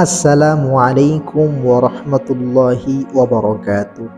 আসসালামু আলাইকুম ওয়া রাহমাতুল্লাহি ওয়া বারাকাতুহু।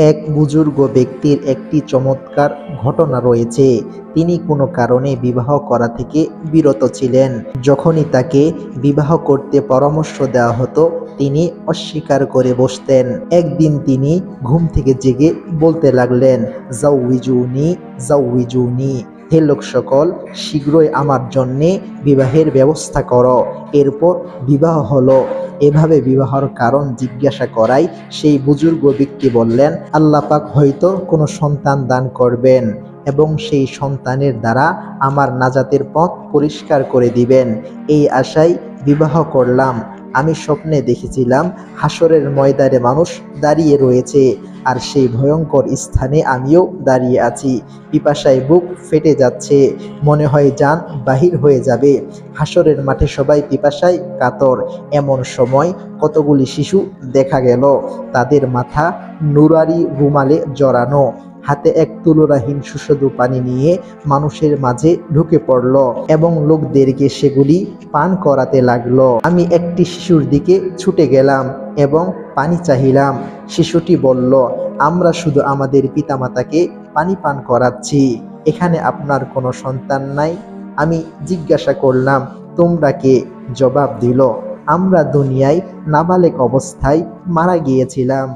এক বুজুর্গ ব্যক্তির একটি চমৎকার ঘটনা রয়েছে। তিনি কোনো কারণে বিবাহ করা থেকে বিরত ছিলেন। যখনই তাকে বিবাহ করতে পরামর্শ দেওয়া হতো, তিনি অস্বীকার করে বসতেন। একদিন তিনি ঘুম থেকে জেগে বলতে লাগলেন, জাউইজুনি জাউইজুনি, হে লোক সকল, শীঘ্রই আমার জন্যে বিবাহের ব্যবস্থা করো। এরপর বিবাহ হলো। এভাবে বিবাহর কারণ জিজ্ঞাসা করায় সেই বুজুর্গ ব্যক্তি বললেন, আল্লাহ পাক হয়তো কোনো সন্তান দান করবেন এবং সেই সন্তানের দ্বারা আমার নাজাতের পথ পরিষ্কার করে দিবেন। এই আশায় বিবাহ করলাম। আমি স্বপ্নে দেখেছিলাম হাসরের ময়দানে মানুষ দাঁড়িয়ে রয়েছে, আর সেই ভয়ঙ্কর স্থানে আমিও দাঁড়িয়ে আছি। পিপাসায় বুক ফেটে যাচ্ছে, মনে হয় জান বাহির হয়ে যাবে। হাসরের মাঠে সবাই পিপাসায় কাতর। এমন সময় কতগুলি শিশু দেখা গেল। তাদের মাথা নুরারি রুমালে জড়ানো, হাতে এক তুলনাহীন সুস্বাদু পানি নিয়ে মানুষের মাঝে ঢুকে পড়ল এবং লোকদেরকে সেগুলি পান করাতে লাগলো। আমি একটি শিশুর দিকে ছুটে গেলাম এবং পানি চাহিলাম। শিশুটি বলল, আমরা শুধু আমাদের পিতামাতাকে পানি পান করাচ্ছি, এখানে আপনার কোনো সন্তান নাই? আমি জিজ্ঞাসা করলাম, তোমরা কে? জবাব দিল, আমরা দুনিয়ায় নাবালেগ অবস্থায় মারা গিয়েছিলাম।